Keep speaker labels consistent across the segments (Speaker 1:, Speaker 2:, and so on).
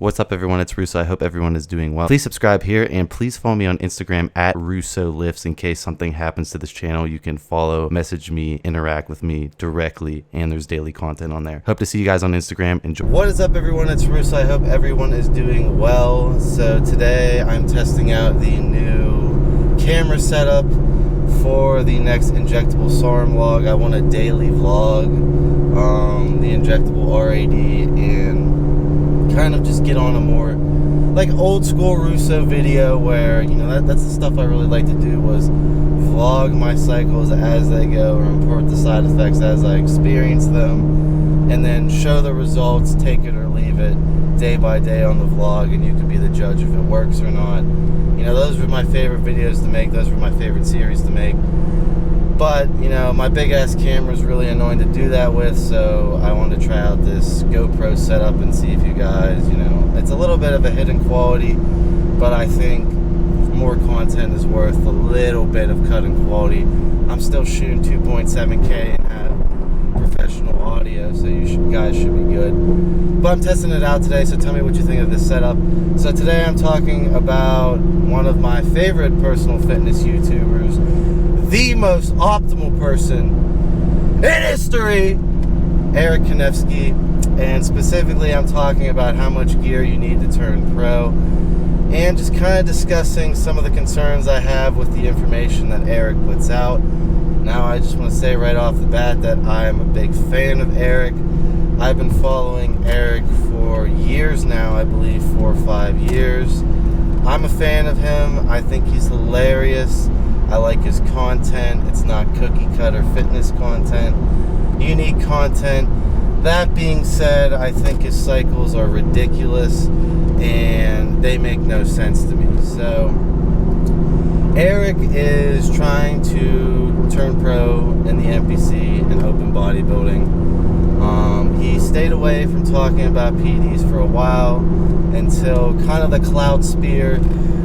Speaker 1: What's up, everyone? It's Russo. I hope everyone is doing well. Please subscribe here and please follow me on Instagram at RussoLifts. In case something happens to this channel, you can follow, message me, interact with me directly, and there's daily content on there. Hope to see you guys on Instagram. Enjoy. What is up, everyone? It's Russo. I hope everyone is doing well. So today I'm testing out the new camera setup for the next injectable SARM vlog. I want a daily vlog, the injectable RAD, and kind of just get on a more like old school Russo video where, you know, that's the stuff I really like to do, was vlog my cycles as they go or report the side effects as I experience them, and then show the results, take it or leave it, day by day on the vlog, and you can be the judge if it works or not. You know, those were my favorite videos to make, those were my favorite series to make. But, you know, my big ass camera is really annoying to do that with, so I wanted to try out this GoPro setup and see if you guys, you know, it's a little bit of a hidden quality, but I think more content is worth a little bit of cutting quality. I'm still shooting 2.7K and have professional audio, so you guys should be good. But I'm testing it out today, so tell me what you think of this setup. So today I'm talking about one of my favorite personal fitness YouTubers, the most optimal person in history, Eric Kanevsky, and specifically I'm talking about how much gear you need to turn pro, and just kind of discussing some of the concerns I have with the information that Eric puts out. Now, I just want to say right off the bat that I am a big fan of Eric. I've been following Eric for years now, I believe 4 or 5 years. I'm a fan of him. I think he's hilarious. I like his content. It's not cookie cutter fitness content, unique content. That being said, I think his cycles are ridiculous and they make no sense to me. So Eric is trying to turn pro in the NPC and open bodybuilding. He stayed away from talking about PDs for a while until kind of the cloud spear.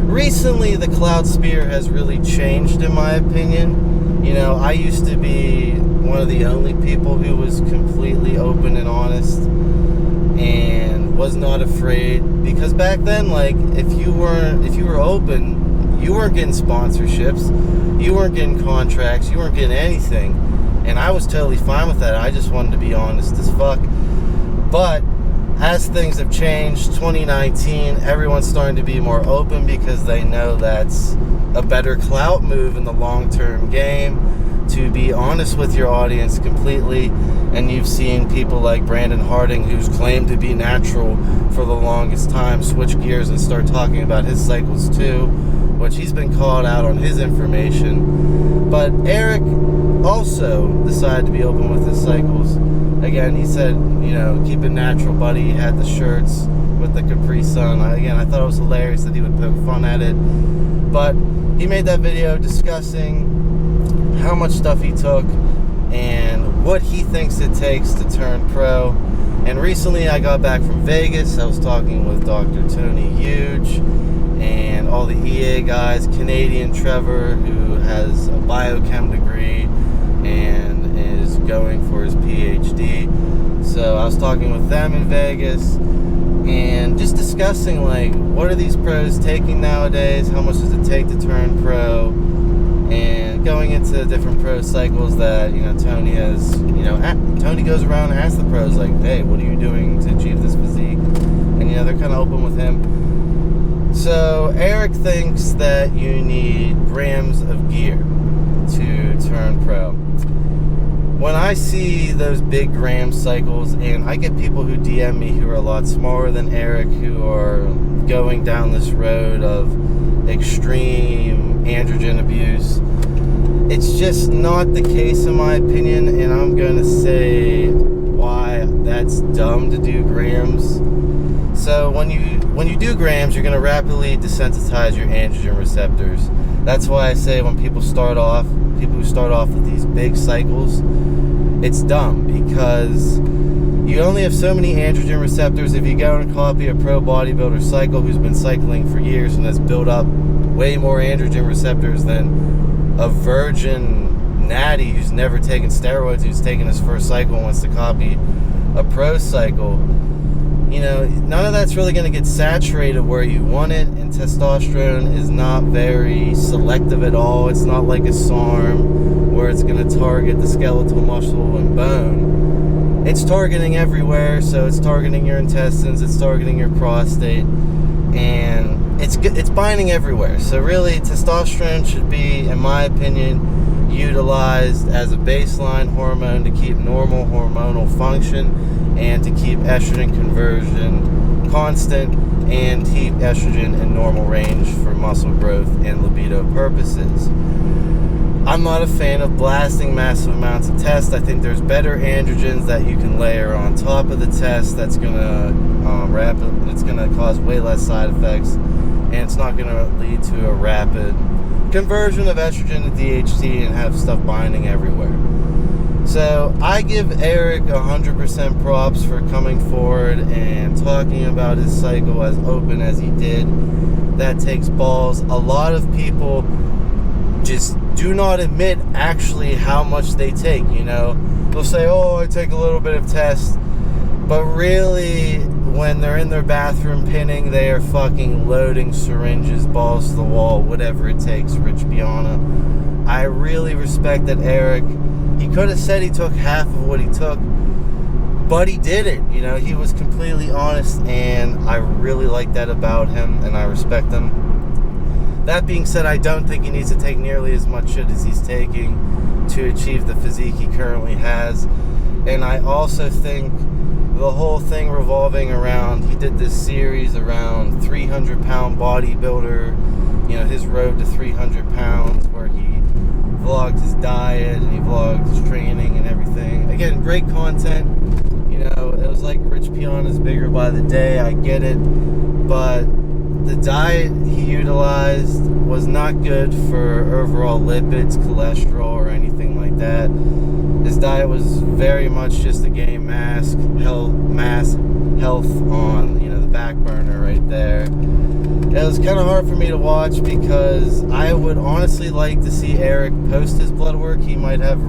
Speaker 1: Recently, the cloud spear has really changed, in my opinion. You know, I used to be one of the only people who was completely open and honest and was not afraid, because back then, like, if you were open, you weren't getting sponsorships, you weren't getting contracts, you weren't getting anything, and I was totally fine with that. I just wanted to be honest as fuck. But as things have changed, 2019, everyone's starting to be more open because they know that's a better clout move in the long-term game, to be honest with your audience completely. And you've seen people like Brandon Harding, who's claimed to be natural for the longest time, switch gears and start talking about his cycles too, which he's been called out on his information. But Eric also decided to be open with his cycles. Again, he said, you know, keep it natural, buddy. He had the shirts with the Capri Sun. I thought it was hilarious that he would poke fun at it. But he made that video discussing how much stuff he took and what he thinks it takes to turn pro. And recently I got back from Vegas. I was talking with Dr. Tony Huge and all the EA guys, Canadian Trevor, who has a biochem degree and is going for his PhD. So I was talking with them in Vegas and just discussing, like, what are these pros taking nowadays, how much does it take to turn pro, and going into different pro cycles that, you know, Tony has, you know, Tony goes around and asks the pros, like, hey, what are you doing to achieve this physique? And, you know, they're kind of open with him. So Eric thinks that you need grams of gear to turn pro. When I see those big gram cycles, and I get people who DM me who are a lot smaller than Eric, who are going down this road of extreme androgen abuse, it's just not the case in my opinion, and I'm going to say why that's dumb to do grams. So when you do grams, you're going to rapidly desensitize your androgen receptors. That's why I say when people who start off with these big cycles, it's dumb, because you only have so many androgen receptors. If you go and copy a pro bodybuilder cycle who's been cycling for years and has built up way more androgen receptors than a virgin natty who's never taken steroids, who's taken his first cycle and wants to copy a pro cycle, you know, none of that's really going to get saturated where you want it, and testosterone is not very selective at all. It's not like a SARM where it's going to target the skeletal muscle and bone. It's targeting everywhere, so it's targeting your intestines, it's targeting your prostate, and it's binding everywhere. So really, testosterone should be, in my opinion, utilized as a baseline hormone to keep normal hormonal function and to keep estrogen conversion constant and keep estrogen in normal range for muscle growth and libido purposes. I'm not a fan of blasting massive amounts of tests. I think there's better androgens that you can layer on top of the test that's gonna it's gonna cause way less side effects, and it's not gonna lead to a rapid conversion of estrogen to DHT and have stuff binding everywhere. So I give Eric 100% props for coming forward and talking about his cycle as open as he did. That takes balls. A lot of people just do not admit actually how much they take, you know. They'll say, oh, I take a little bit of test, but really when they're in their bathroom pinning, they are fucking loading syringes, balls to the wall, whatever it takes. Rich Piana. I really respect that Eric, he could have said he took half of what he took, but he did it. You know, he was completely honest, and I really like that about him, and I respect him. That being said, I don't think he needs to take nearly as much shit as he's taking to achieve the physique he currently has. And I also think the whole thing revolving around, he did this series around 300-pound bodybuilder, you know, his road to 300 pounds, where he vlogged his diet and he vlogged his training and everything. Again, great content. You know, it was like Rich Piana's bigger by the day. I get it, but the diet he utilized was not good for overall lipids, cholesterol, or anything like that. His diet was very much just to gain mass health on, you know, the back burner right there. It was kind of hard for me to watch because I would honestly like to see Eric post his blood work. He might have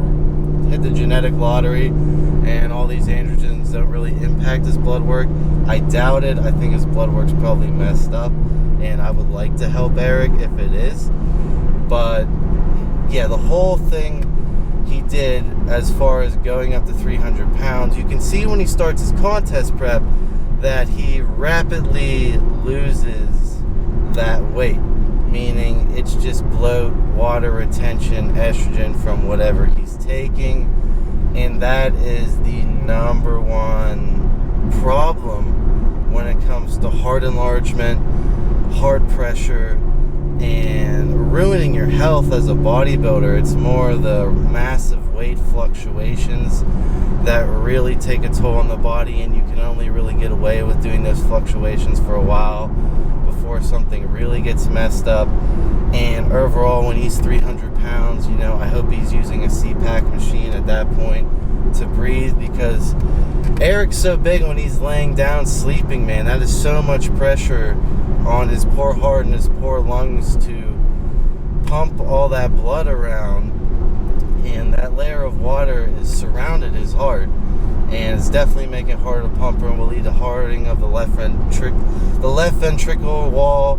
Speaker 1: hit the genetic lottery and all these androgens don't really impact his blood work. I doubt it. I think his blood work's probably messed up, and I would like to help Eric if it is. But yeah, the whole thing he did as far as going up to 300 pounds, you can see when he starts his contest prep that he rapidly loses that weight, meaning it's just bloat, water retention, estrogen from whatever he's taking, and that is the number one problem when it comes to heart enlargement, heart pressure, and ruining your health as a bodybuilder. It's more the massive weight fluctuations that really take a toll on the body, and you can only really get away with doing those fluctuations for a while before something really gets messed up. And overall, when he's 300 pounds, you know, I hope he's using a CPAP machine at that point to breathe, because Eric's so big when he's laying down sleeping, man. That is so much pressure on his poor heart and his poor lungs to pump all that blood around, and that layer of water is surrounded his heart, and it's definitely making it harder to pump, and will lead to hardening of the left ventricle wall,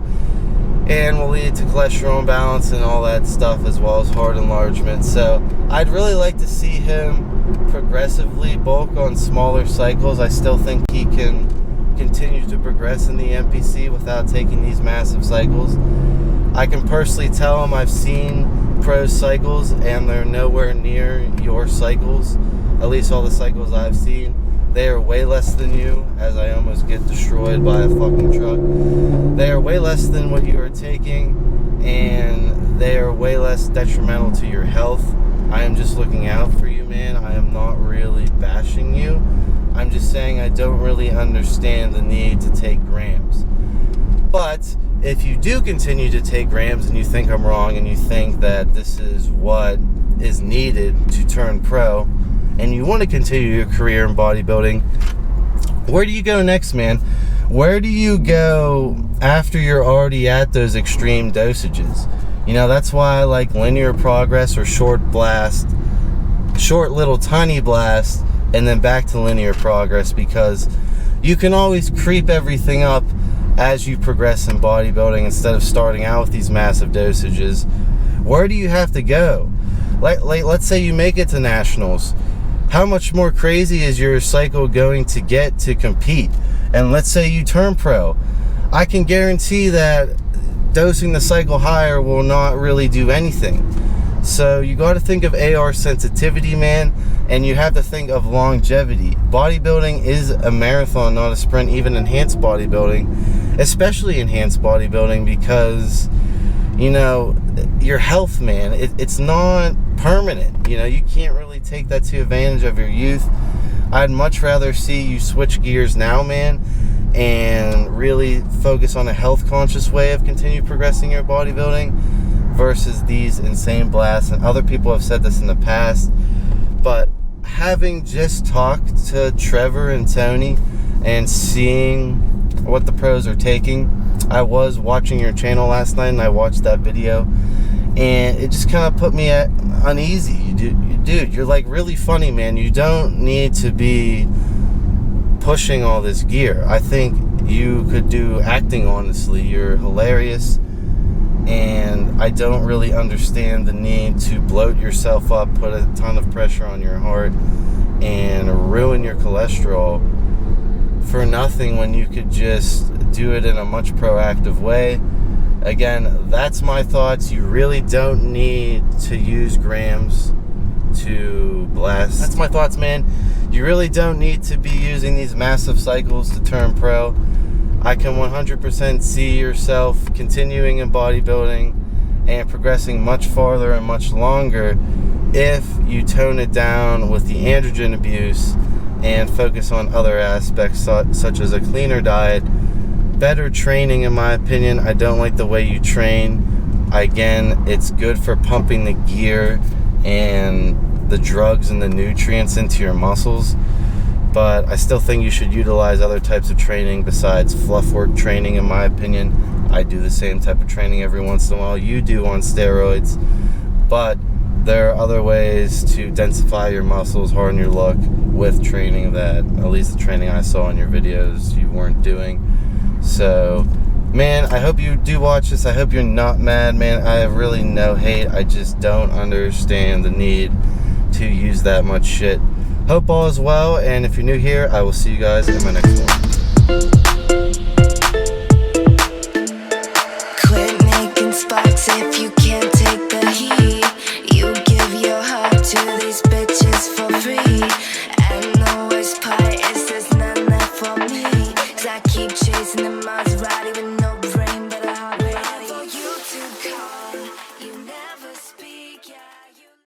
Speaker 1: and will lead to cholesterol imbalance and all that stuff, as well as heart enlargement. So I'd really like to see him progressively bulk on smaller cycles. I still think he can continue to progress in the NPC without taking these massive cycles. I can personally tell him I've seen pro cycles, and they're nowhere near your cycles. At least all the cycles I've seen, they are way less than you, as I almost get destroyed by a fucking truck. They are way less than what you are taking, and they are way less detrimental to your health. I am just looking out for you, man. I am not really bashing you. I'm just saying I don't really understand the need to take grams. But if you do continue to take grams and you think I'm wrong, and you think that this is what is needed to turn pro, and you want to continue your career in bodybuilding, where do you go next, man? Where do you go after you're already at those extreme dosages? You know, that's why I like linear progress or short little tiny blast, and then back to linear progress, because You can always creep everything up as you progress in bodybuilding instead of starting out with these massive dosages. Where do you have to go? Let's say you make it to nationals. How much more crazy is your cycle going to get to compete? And let's say you turn pro. I can guarantee that dosing the cycle higher will not really do anything. So you got to think of AR sensitivity, man, and you have to think of longevity. Bodybuilding is a marathon, not a sprint, even enhanced bodybuilding, especially enhanced bodybuilding, because, you know, your health, man, it's not permanent. You know, you can't really take that to advantage of your youth. I'd much rather see you switch gears now, man, and really focus on a health conscious way of continue progressing your bodybuilding versus these insane blasts. And other people have said this in the past, but having just talked to Trevor and Tony and seeing what the pros are taking, I was watching your channel last night and I watched that video, and it just kind of put me at uneasy. Dude, you're like really funny, man. You don't need to be pushing all this gear. I think you could do acting, honestly. You're hilarious, and I don't really understand the need to bloat yourself up, put a ton of pressure on your heart, and ruin your cholesterol for nothing when you could just do it in a much proactive way. Again, that's my thoughts. You really don't need to use grams to blast. That's my thoughts, man. You really don't need to be using these massive cycles to turn pro. I can 100% see yourself continuing in bodybuilding and progressing much farther and much longer if you tone it down with the androgen abuse and focus on other aspects such as a cleaner diet, better training. In my opinion, I don't like the way you train. Again, it's good for pumping the gear and the drugs and the nutrients into your muscles, but I still think you should utilize other types of training besides fluff work training. In my opinion, I do the same type of training every once in a while. You do on steroids, but there are other ways to densify your muscles, harden your look with training that, at least the training I saw in your videos, you weren't doing. So, man, I hope you do watch this. I hope you're not mad, man. I have really no hate. I just don't understand the need to use that much shit. Hope all is well, and if you're new here, I will see you guys in my next one.
Speaker 2: Quit making sparks if you can't